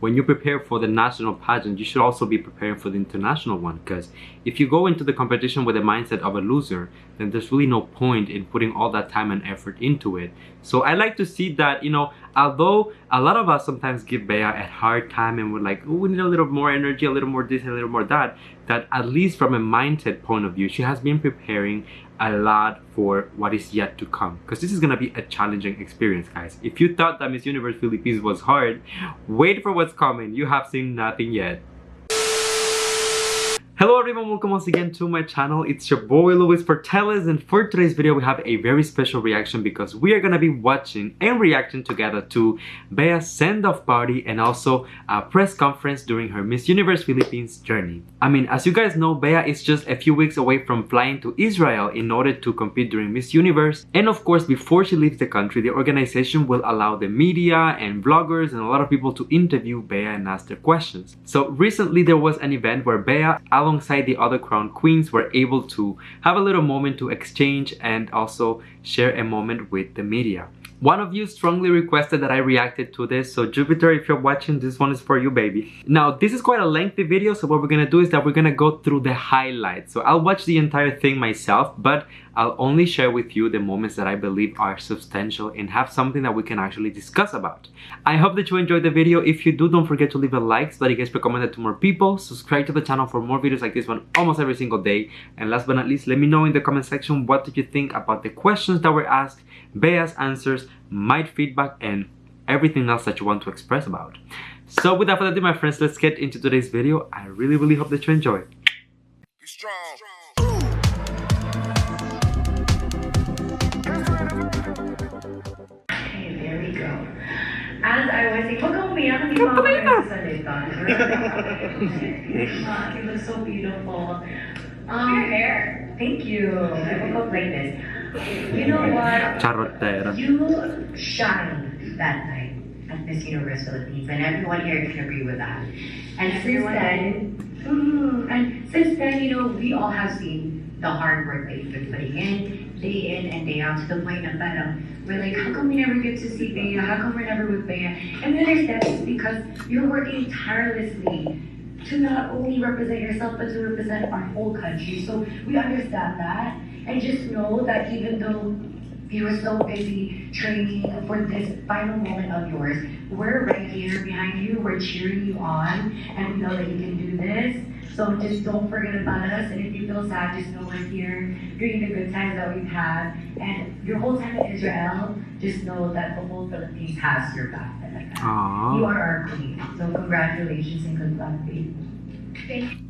when you prepare for the national pageant, you should also be preparing for the international one, because if you go into the competition with the mindset of a loser, then there's really no point in putting all that time and effort into it. So I like to see that, you know, although a lot of us sometimes give Bea a hard time and we're like, oh, we need a little more energy, a little more this, a little more that, that at least from a mindset point of view, she has been preparing a lot for what is yet to come, because this is gonna be a challenging experience, guys. If you thought that Miss Universe Philippines was hard, wait for what's coming. You have seen nothing yet. Hello everyone, welcome once again to my channel. It's your boy Luis Portelles, and for today's video we have a very special reaction because we are gonna be watching and reacting together to Bea's send-off party and also a press conference during her Miss Universe Philippines journey. I mean, as you guys know, Bea is just a few weeks away from flying to Israel in order to compete during Miss Universe, and of course before she leaves the country, the organization will allow the media and vloggers and a lot of people to interview Bea and ask their questions. So recently there was an event where Bea, alongside the other crown queens, were able to have a little moment to exchange and also share a moment with the media. One of you strongly requested that I reacted to this, so Jupiter, if you're watching, this one is for you, baby. Now, this is quite a lengthy video, so what we're gonna do is that we're gonna go through the highlights. So I'll watch the entire thing myself, but I'll only share with you the moments that I believe are substantial and have something that we can actually discuss about. I hope that you enjoyed the video. If you do, don't forget to leave a like so that it gets recommended to more people. Subscribe to the channel for more videos like this one almost every single day. And last but not least, let me know in the comment section what did you think about the questions that were asked, Bea's answers, my feedback, and everything else that you want to express about. So without further ado, my friends, let's get into today's video. I really hope that you enjoy. Be strong. Okay, there we go. As I was saying, huwag kang umiyak, hindi pa ako nagsasalita. You look so beautiful. Your hair. Thank you. I woke up like this. You know what? Charotera. You shined that night at Miss Universe Philippines, and everyone here can agree with that. And since then, you know, we all have seen the hard work that you've been putting in, day in and day out, to the point of we're like, how come we never get to see Bea? How come we're never with Bea? And we understand it's because you're working tirelessly to not only represent yourself, but to represent our whole country. So we understand that. And just know that even though you were so busy training for this final moment of yours, we're right here behind you, we're cheering you on, and we know that you can do this. So just don't forget about us, and if you feel sad, just know we're here during the good times that we've had. And your whole time in Israel, just know that the whole Philippines has your back. Aww. You are our queen. So congratulations and good luck, baby.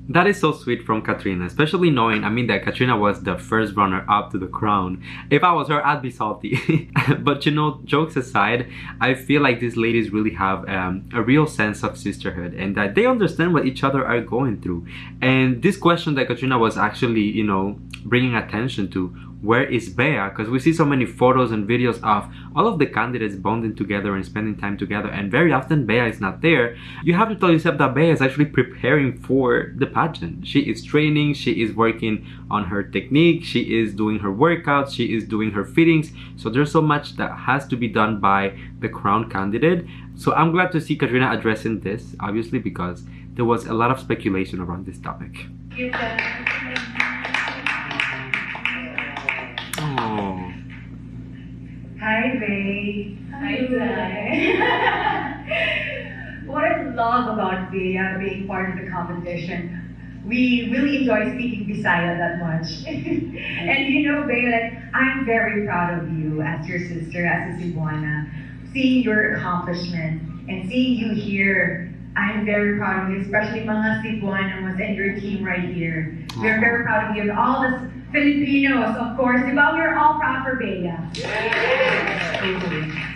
That is so sweet from Katrina, especially knowing, I mean, that Katrina was the first runner-up to the crown. If I was her, I'd be salty. But you know, jokes aside, I feel like these ladies really have a real sense of sisterhood and that they understand what each other are going through. And this question that Katrina was actually, you know, bringing attention to, where is Bea? Because we see so many photos and videos of all of the candidates bonding together and spending time together, and very often Bea is not there. You have to tell yourself that Bea is actually preparing for the pageant. She is training, she is working on her technique, she is doing her workouts, she is doing her fittings. So there's so much that has to be done by the crown candidate. So I'm glad to see Katrina addressing this, obviously, because there was a lot of speculation around this topic. Oh. Hi, babe. Hi, What I love about Bea being part of the competition, we really enjoy speaking Bisaya that much. And you know, Bea, like, I'm very proud of you as your sister, as a Cebuana. Seeing your accomplishment and seeing you here, I'm very proud of you, especially mga Cebuanos and your team right here. We're very proud of you, and all the Filipinos, of course. Diba, we're all proud for Bea.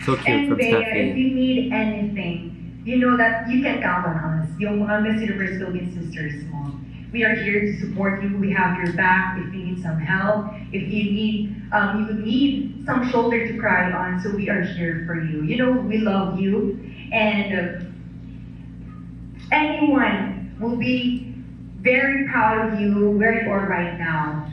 So cute and from Bea, Steffi. if you need anything, you know that you can count on us. Yung mga Miss Universe Philippines sisters mo. We are here to support you. We have your back if you need some help. If you need some shoulder to cry on, so we are here for you. You know, we love you, and anyone will be very proud of you where you are right now.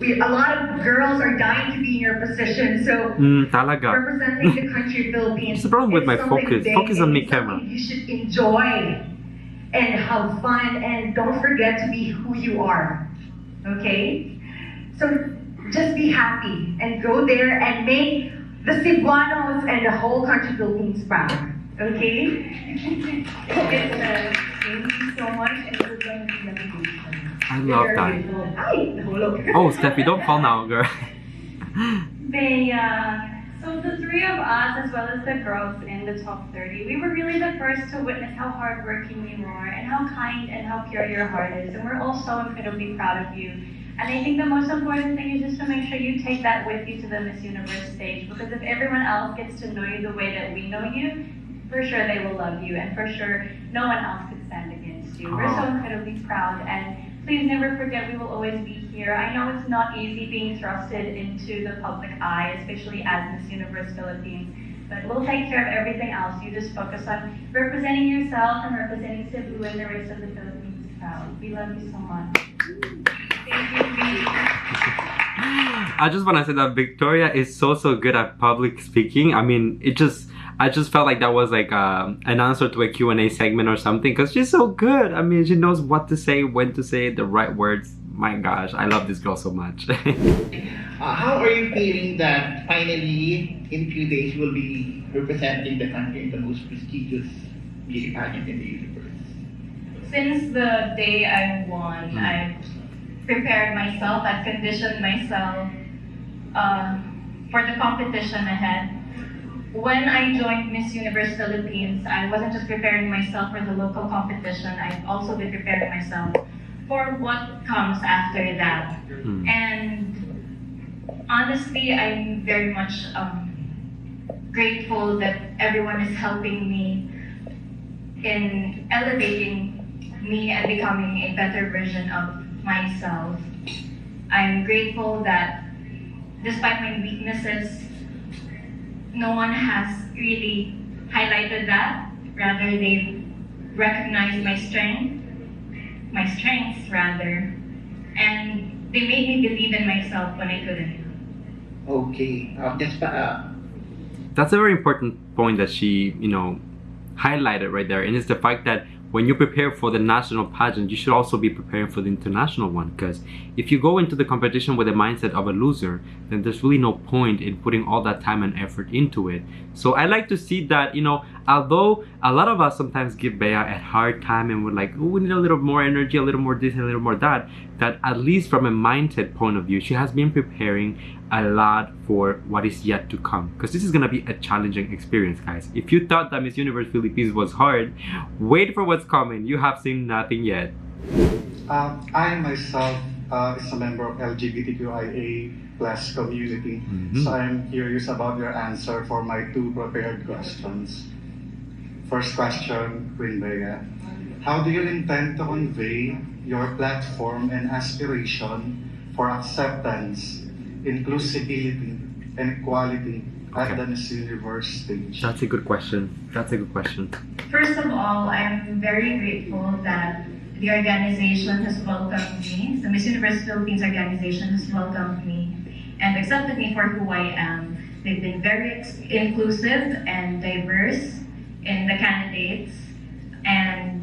a lot of girls are dying to be in your position. So talaga. representing the country Philippines. It's the problem with my something focus. big, Focus on me, it's camera. something you should enjoy and have fun, and don't forget to be who you are. Okay? So just be happy and go there and make the Cebuanos and the whole country Philippines proud. Okay? Thank you so much, and we're going to be a I love that. Hi! Oh, Steffi, don't fall now, girl. So the three of us, as well as the girls in the top 30, we were really the first to witness how hardworking you are and how kind and how pure your heart is. And we're all so incredibly proud of you. And I think the most important thing is just to make sure you take that with you to the Miss Universe stage, because if everyone else gets to know you the way that we know you, for sure they will love you, and for sure no one else could stand against you. We're so incredibly proud, and please never forget we will always be here. I know it's not easy being thrusted into the public eye, especially as Miss Universe Philippines, but we'll take care of everything else. You just focus on representing yourself and representing Cebu and the rest of the Philippines proud. We love you so much. Thank you, I just want to say that Victoria is so good at public speaking. I mean, I just felt like that was like an answer to a Q&A segment or something, because she's so good. I mean, she knows what to say, when to say the right words. My gosh, I love this girl so much. How are you feeling that finally in few days you will be representing the country in the most prestigious beauty pageant in the universe? Since the day I won, I've prepared myself, I've conditioned myself for the competition ahead. When I joined Miss Universe Philippines, I wasn't just preparing myself for the local competition, I've also been preparing myself for what comes after that. And honestly, I'm very much grateful that everyone is helping me in elevating me and becoming a better version of myself. I'm grateful that despite my weaknesses, no one has really highlighted that. Rather, they've recognized my strengths rather, and they made me believe in myself when I couldn't. Okay, That's a very important point that she, highlighted right there, and it's the fact that when you prepare for the national pageant, you should also be preparing for the international one, because if you go into the competition with the mindset of a loser, then there's really no point in putting all that time and effort into it. So I like to see that, although a lot of us sometimes give Bea a hard time and we're like, oh, we need a little more energy, a little more this, a little more that at least from a mindset point of view, she has been preparing a lot for what is yet to come, because this is going to be a challenging experience, guys. If you thought that Miss Universe Philippines was hard, wait for what's coming. You have seen nothing yet. I myself is a member of LGBTQIA plus community, so I'm curious about your answer for my two prepared questions. First question, Queen Bea. How do you intend to convey your platform and aspiration for acceptance, inclusivity, and equality at the Miss Universe stage? That's a good question. First of all, I'm very grateful that the organization has welcomed me. The Miss Universe Philippines organization has welcomed me and accepted me for who I am. They've been very inclusive and diverse in the candidates, and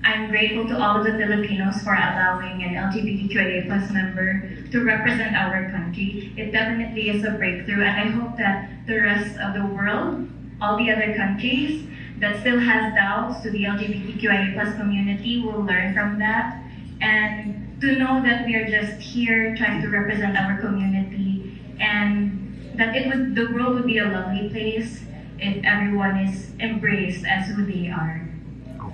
I'm grateful to all of the Filipinos for allowing an LGBTQIA plus member to represent our country. It definitely is a breakthrough, and I hope that the rest of the world, all the other countries that still has doubts to the LGBTQIA plus community will learn from that, and to know that we are just here trying to represent our community, and that the world would be a lovely place if everyone is embraced as who they are.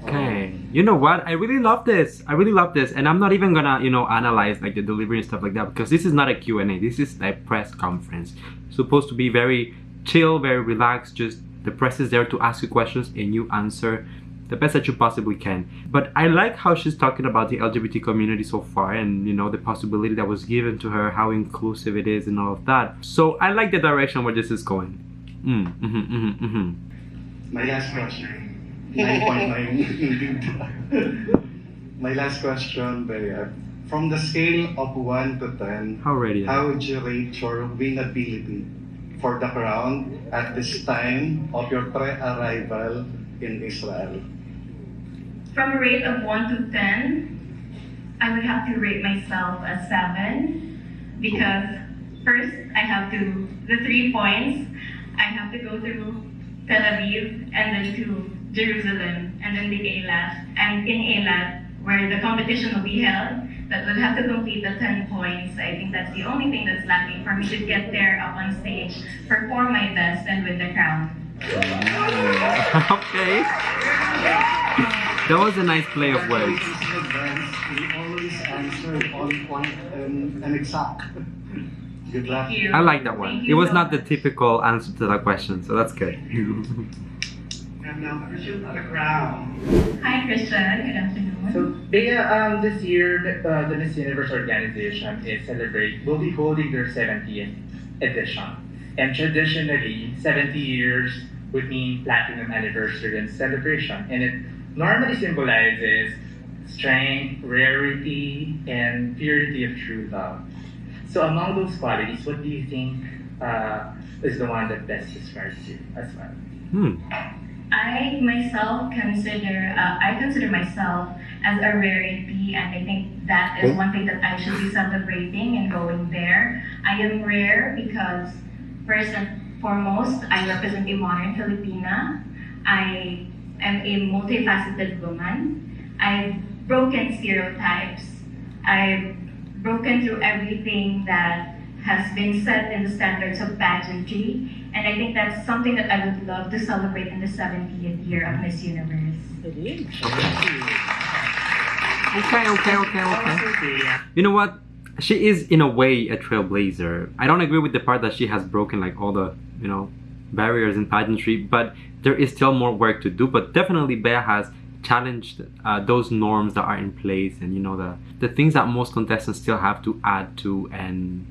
Okay, you know what? I really love this, and I'm not even gonna, analyze like the delivery and stuff like that, because this is not a Q&A. This is a press conference. It's supposed to be very chill, very relaxed. Just the press is there to ask you questions and you answer the best that you possibly can. But I like how she's talking about the LGBT community so far, and the possibility that was given to her, how inclusive it is, and all of that. So I like the direction where this is going. My last question. 9.9. My last question, Bea. From the scale of 1 to 10, How ready? how would you rate your winnability for the crown at this time of your pre-arrival in Israel? From a rate of 1 to 10, I would have to rate myself a 7 because first I have to, the 3 points, I have to go through Tel Aviv and then to Jerusalem and then the Eilat. And in Eilat, where the competition will be held, that would have to complete the 10 points. I think that's the only thing that's lacking for me to get there up on stage, perform my best, and win the crown. Okay. That was a nice play of words. You always answer on point and exact. Good luck. Thank you. I like that one. Thank It you was so not the much. typical answer to that question, so that's good. And now, Christian on the crown. Hi, Christian. Good afternoon. So, Bea, this year, the Miss Universe organization will be holding their 70th edition. And traditionally, 70 years would mean platinum anniversary and celebration. And it normally symbolizes strength, rarity, and purity of true love. So among those qualities, what do you think is the one that best describes you as well? I myself consider myself as a rarity, and I think that is one thing that I should be celebrating and going there. I am rare because first and foremost, I represent a modern Filipina. I am a multifaceted woman. I've broken stereotypes. I've broken through everything that has been set in the standards of pageantry. And I think that's something that I would love to celebrate in the 70th year of Miss Universe. Okay. You know what? She is in a way a trailblazer. I don't agree with the part that she has broken like all the, barriers in pageantry, but there is still more work to do. But definitely Bea has challenged those norms that are in place, and the things that most contestants still have to add to and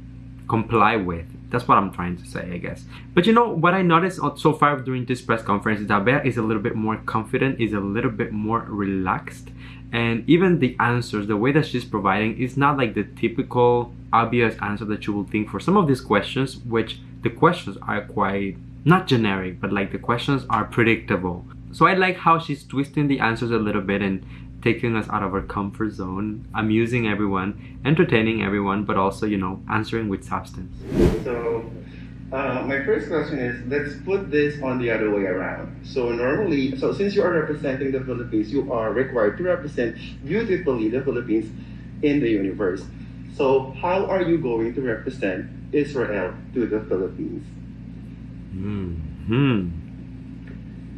comply with. That's what I'm trying to say, I guess. But what I noticed so far during this press conference is that Bea is a little bit more confident, is a little bit more relaxed, and even the answers, the way that she's providing is not like the typical obvious answer that you would think for some of these questions, which the questions are quite not generic, but like the questions are predictable. So I like how she's twisting the answers a little bit and taking us out of our comfort zone, amusing everyone, entertaining everyone, but also, answering with substance. So, my first question is, let's put this on the other way around. So since you are representing the Philippines, you are required to represent beautifully the Philippines in the universe. So how are you going to represent Israel to the Philippines?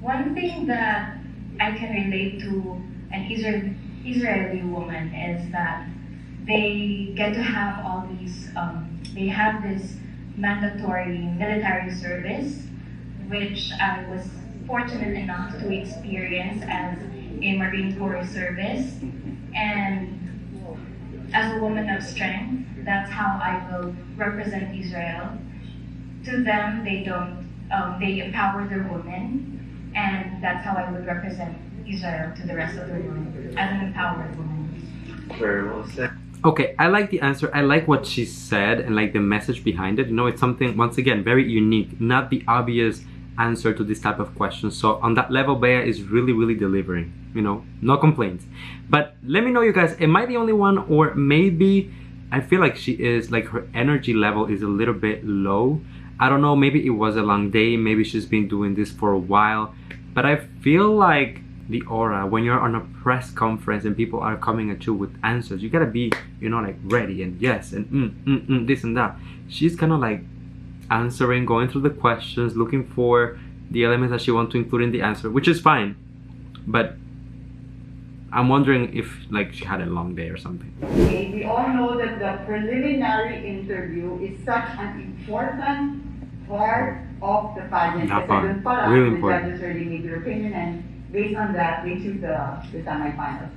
One thing that I can relate to an Israeli woman is that they get to have all these, they have this mandatory military service, which I was fortunate enough to experience as a Marine Corps service. And as a woman of strength, that's how I will represent Israel. To them, they don't, they empower their women, and that's how I would represent Israel to the rest of the world as an empowered woman. Very well said. Okay, I like the answer. I like what she said and like the message behind it. It's something, once again, very unique, not the obvious answer to this type of question. So on that level, Bea is really, really delivering, no complaints. But let me know, you guys, am I the only one, or maybe I feel like she is, like her energy level is a little bit low. I don't know, maybe it was a long day, maybe she's been doing this for a while, but I feel like the aura when you're on a press conference and people are coming at you with answers, you gotta be like ready and yes and this and that. She's kind of like answering, going through the questions, looking for the elements that she wants to include in the answer, which is fine, but I'm wondering if like she had a long day or something. Okay, we all know that the preliminary interview is such an important part of the pageant. That Kasi part, dun pa lang, really the important. judges already made their opinion, and based on that, they choose the semifinals.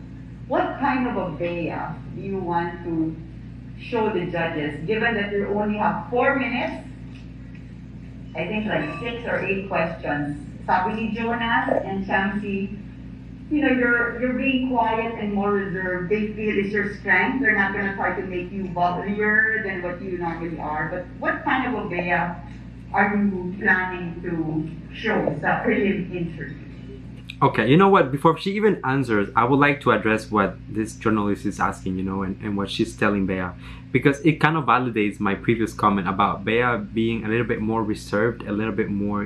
What kind of a Bea do you want to show the judges, given that you only have 4 minutes? I think like 6 or 8 questions. Sabi ni Jonas and Shamsi, you're being quiet and more reserved. They feel it's your strength. They're not gonna try to make you bubblier than what you normally are. But what kind of a Bea are you planning to show sa prelim interview? Okay, you know what? Before she even answers, I would like to address what this journalist is asking, and what she's telling Bea. Because it kind of validates my previous comment about Bea being a little bit more reserved, a little bit more,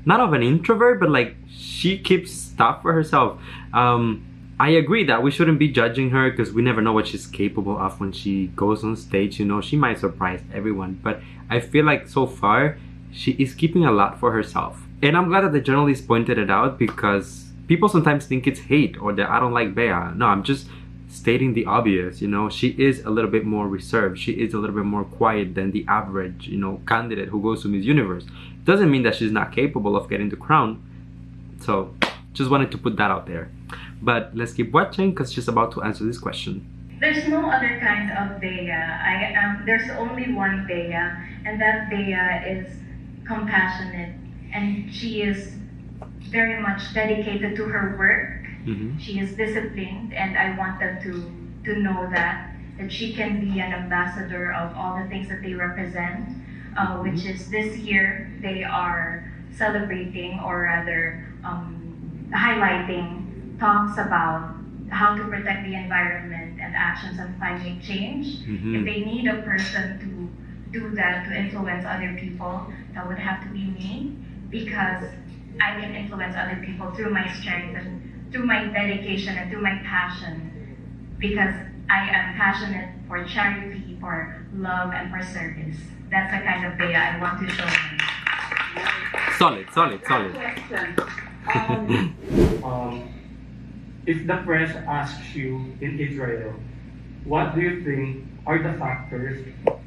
not of an introvert, but like she keeps stuff for herself. I agree that we shouldn't be judging her because we never know what she's capable of when she goes on stage. She might surprise everyone. But I feel like so far, she is keeping a lot for herself. And I'm glad that the journalist pointed it out because people sometimes think it's hate or that I don't like Bea. No, I'm just stating the obvious. She is a little bit more reserved. She is a little bit more quiet than the average, candidate who goes to Miss Universe. Doesn't mean that she's not capable of getting the crown. So just wanted to put that out there. But let's keep watching because she's about to answer this question. There's no other kind of Bea. There's only one Bea, and that Bea is compassionate, and she is very much dedicated to her work. Mm-hmm. She is disciplined, and I want them to know that she can be an ambassador of all the things that they represent, which is this year they are celebrating, or rather highlighting talks about how to protect the environment and actions on climate change. Mm-hmm. If they need a person to do that, to influence other people, that would have to be me, because I can influence other people through my strength and through my dedication and through my passion, because I am passionate for charity, for love, and for service. That's the kind of Bea I want to show them. Solid. Question. If the press asks you in Israel, what do you think are the factors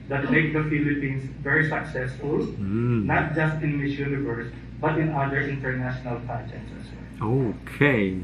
that make the Philippines very successful, not just in Miss Universe, but in other international pageants as well? Okay.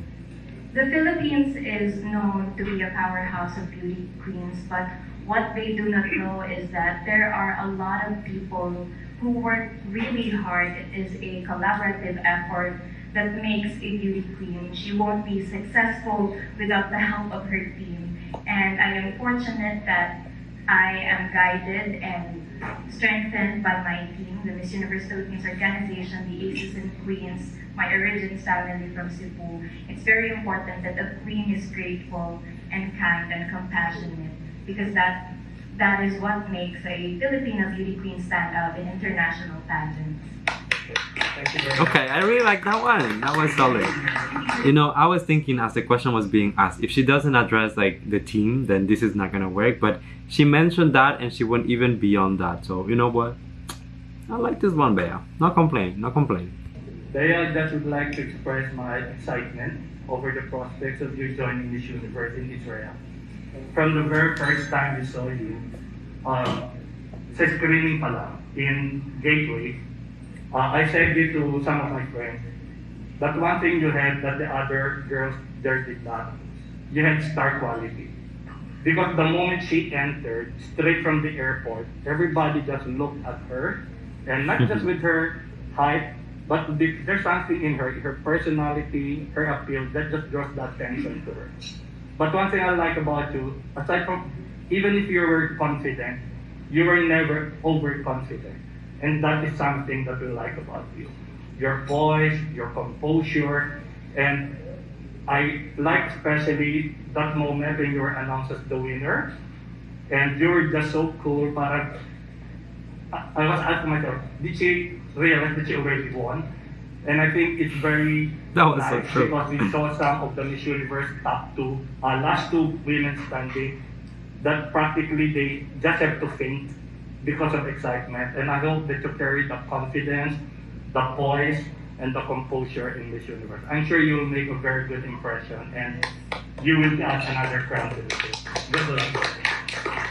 The Philippines is known to be a powerhouse of beauty queens, but what they do not know is that there are a lot of people who work really hard. It is a collaborative effort that makes a beauty queen. She won't be successful without the help of her team. And I am fortunate that I am guided and strengthened by my team, the Miss Universe Philippines organization, the Aces and Queens, my origins family from Cebu. It's very important that a queen is grateful and kind and compassionate, because that is what makes a Filipino beauty queen stand out in international pageants. Okay, I really like that one. That was solid. I was thinking as the question was being asked, if she doesn't address like the team, then this is not gonna work. But she mentioned that and she went even beyond that. So you know what? I like this one, Bea. No complaint. Bea, I just would like to express my excitement over the prospects of you joining Miss Universe in Israel. From the very first time we saw you, sa screening pa lang, in Gateway, I said it to some of my friends, that one thing you had that the other girls there did not, you had star quality. Because the moment she entered, straight from the airport, everybody just looked at her, and not just with her height, but there's something in her personality, her appeal, that just draws that attention to her. But one thing I like about you, aside from, even if you were confident, you were never overconfident. And that is something that we like about you. Your voice, your composure, and I like especially that moment when you were announced as the winner. And you were just so cool. I was asking myself, did she realize that she already won? And I think it's very nice so true. Because we saw some of the Miss Universe last two women standing, that practically they just have to faint because of excitement. And I hope that you carry the confidence, the poise, and the composure in Miss Universe. I'm sure you will make a very good impression, and you will add another crown to the stage. Good luck.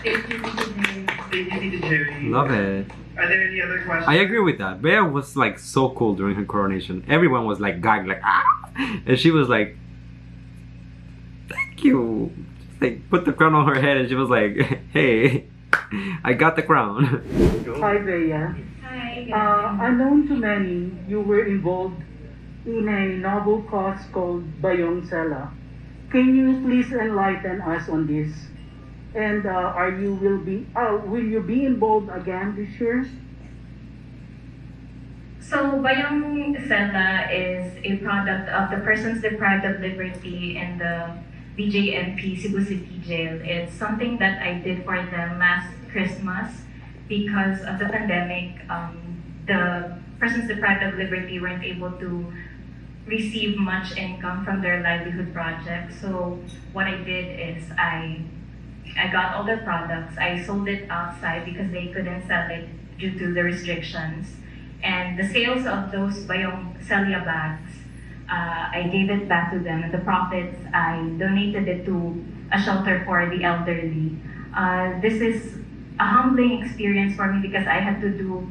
Thank you, Jerry. Love it. Are there any other questions? I agree with that. Bea was like so cool during her coronation. Everyone was like gagged, like ah, and she was like, "Thank you." Just, like put the crown on her head, and she was like, "Hey, I got the crown." Hi, Bea. Hi. Unknown to many, you were involved in a novel cause called Bayong Sela. Can you please enlighten us on this? And will you be involved again this year? So, Bayong Sela is a product of the persons deprived of liberty in the BJMP Cebu City Jail. It's something that I did for them last Christmas because of the pandemic. The persons deprived of liberty weren't able to receive much income from their livelihood projects. So what I did is I got all their products. I sold it outside because they couldn't sell it due to the restrictions. And the sales of those Bayong Celia bags, I gave it back to them. And the profits, I donated it to a shelter for the elderly. This is a humbling experience for me because I had to do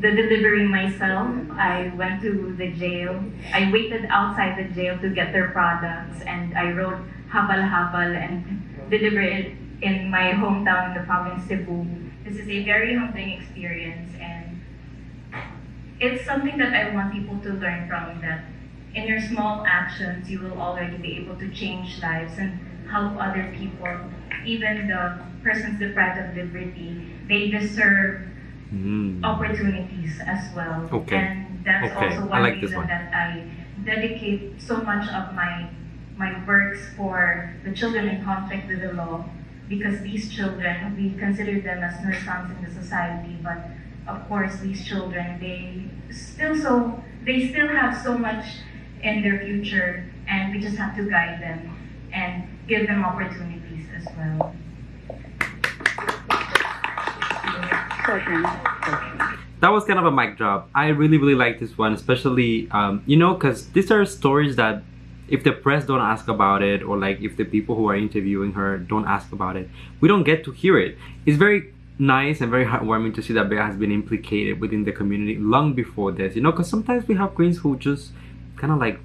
the delivery myself. I went to the jail. I waited outside the jail to get their products, and I wrote habal-habal and delivered it in my hometown in the province Cebu. This is a very humbling experience, and it's something that I want people to learn from, that in your small actions, you will already be able to change lives and help other people, even the persons deprived of liberty. They deserve opportunities as well. Okay. And that's Okay. also I one like this reason one. that I dedicate so much of my works for the children in conflict with the law, because these children, we consider them as nursans in the society, but of course these children, they still have so much in their future, and we just have to guide them and give them opportunities as well. That was kind of a mic drop. I really, really like this one, especially, because these are stories that if the press don't ask about it, or like if the people who are interviewing her don't ask about it, we don't get to hear it. It's very nice and very heartwarming to see that Bea has been implicated within the community long before this, because sometimes we have queens who just kind of like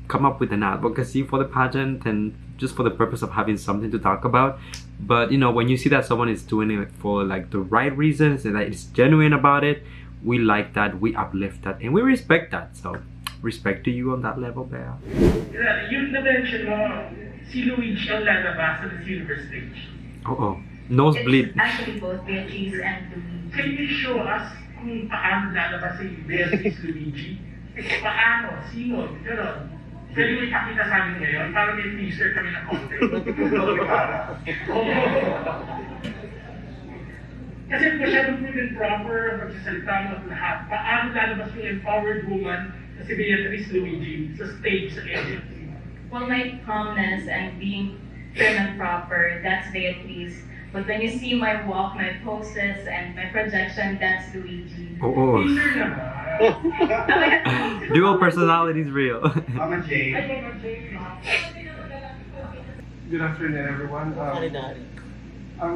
come up with an advocacy for the pageant and just for the purpose of having something to talk about. But when you see that someone is doing it for like the right reasons and that it's genuine about it, we like that, we uplift that, and we respect that. So respect to you on that level, Bea. Yung na-mention mo, si Luigi ang lalabas sa silver stage. Nosebleed. It's actually both Beatrice and Luigi. Can you show us kung paano lalabas si Beatrice Luigi? Paano? Sino? Gano'n. Pwede mo ipakita sa amin ngayon? Parang may teaser kami na content. Kasi masyadong good and proper, magsasalita mo at lahat. Paano lalabas yung empowered woman na si Beatrice Luigi sa stage sa agency? Well, my calmness and being prim and proper, that's Beatrice. But when you see my walk, my poses, and my projection, that's Luigi. Teaser naman. Dual personality is real. Mama Jane. Good afternoon, everyone. I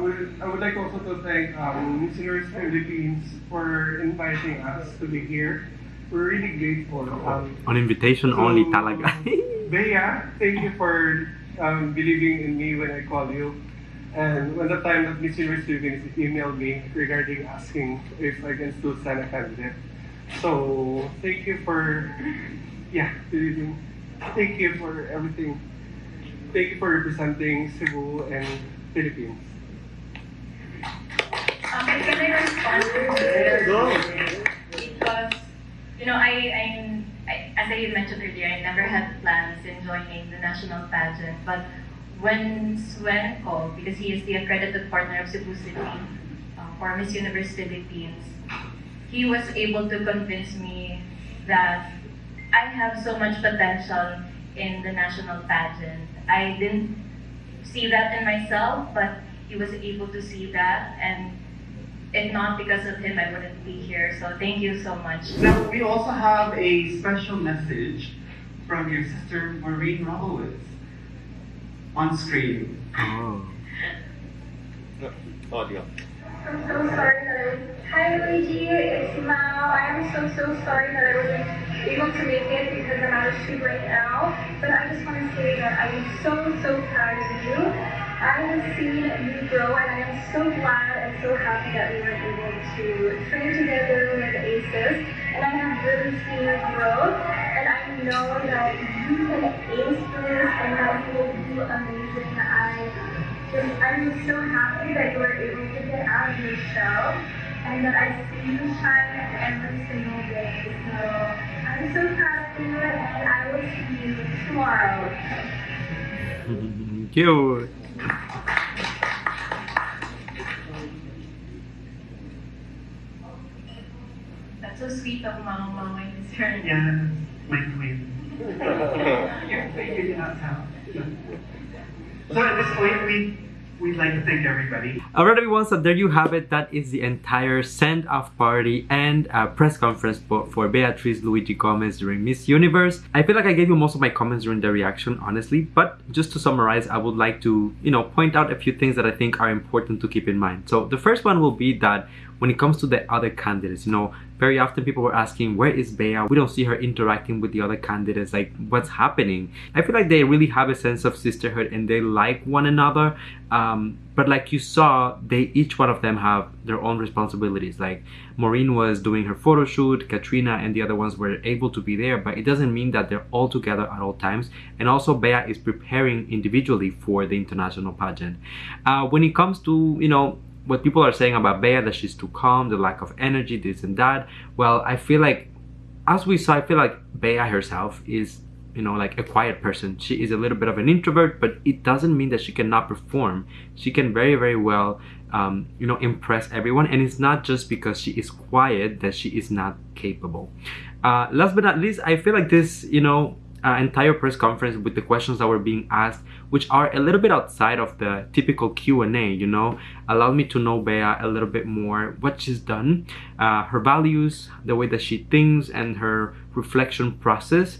would like also to thank Miss Universe Philippines for inviting us to be here. We're really grateful. On invitation only, talaga. Bea, thank you for believing in me when I called you. And when the time that Miss Universe Philippines emailed me regarding asking if I can still stand a candidate. So thank you for believing. Thank you for everything. Thank you for representing Cebu and Philippines. Can I respond to this? Because, as I mentioned earlier, I never had plans in joining the national pageant. But when Sven called, because he is the accredited partner of Cebu City for Miss Universe Philippines, he was able to convince me that I have so much potential in the national pageant. I didn't see that in myself, but he was able to see that, and if not because of him, I wouldn't be here. So thank you so much. Now, we also have a special message from your sister, Maureen Wroblewitz, on screen. Audio. I'm so sorry that I was... Hi Luigi, it's Mao. I am so sorry that I wasn't able to make it because I'm out of shoot right now. But I just want to say that I am so proud of you. I have seen you grow, and I am so glad and so happy that we were able to train together with ACES. And I have really seen your growth, and I'm know that you can ace this and that you will do amazing. I'm just so happy that you were able to get out of your shell and that I see you shine every single day. So I'm so proud of you and I will see you tomorrow. Cute. That's so sweet of Mama and his turn. Yeah, my queen. You're not tell. So at this point, we'd like to thank everybody. Alright everyone, so there you have it. That is the entire send-off party and press conference for Beatrice Luigi Gomez during Miss Universe. I feel like I gave you most of my comments during the reaction, honestly, but just to summarize, I would like to, point out a few things that I think are important to keep in mind. So the first one will be that when it comes to the other candidates, very often people were asking, where is Bea? We don't see her interacting with the other candidates, like what's happening? I feel like they really have a sense of sisterhood and they like one another, but like you saw, each one of them have their own responsibilities. Like Maureen was doing her photo shoot, Katrina and the other ones were able to be there, but it doesn't mean that they're all together at all times. And also Bea is preparing individually for the international pageant. When it comes to, what people are saying about Bea, that she's too calm, the lack of energy, this and that. Well, I feel like, as we saw, I feel like Bea herself is, like a quiet person. She is a little bit of an introvert, but it doesn't mean that she cannot perform. She can very, very well, impress everyone. And it's not just because she is quiet that she is not capable. Last but not least, I feel like this, entire press conference with the questions that were being asked, which are a little bit outside of the typical Q&A, allowed me to know Bea a little bit more, what she's done, her values, the way that she thinks, and her reflection process.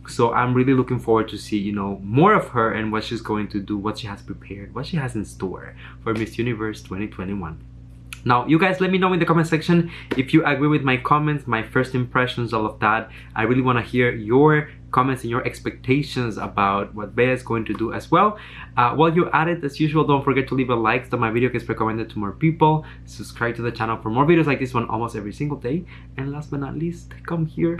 So I'm really looking forward to see, more of her and what she's going to do, what she has prepared, what she has in store for Miss Universe 2021. Now, you guys let me know in the comment section if you agree with my comments, my first impressions, all of that. I really want to hear your comments and your expectations about what Bea is going to do as well. While you're at it, as usual, don't forget to leave a like so my video gets recommended to more people. Subscribe to the channel for more videos like this one almost every single day. And last but not least, come here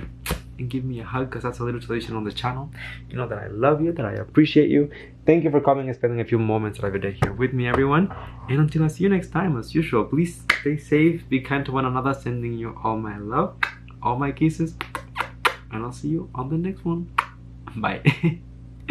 and give me a hug, because that's a little tradition on the channel. You know that I love you, that I appreciate you. Thank you for coming and spending a few moments of your day here with me, everyone. And until I see you next time, as usual, please stay safe, be kind to one another, sending you all my love, all my kisses, and I'll see you on the next one. Bye.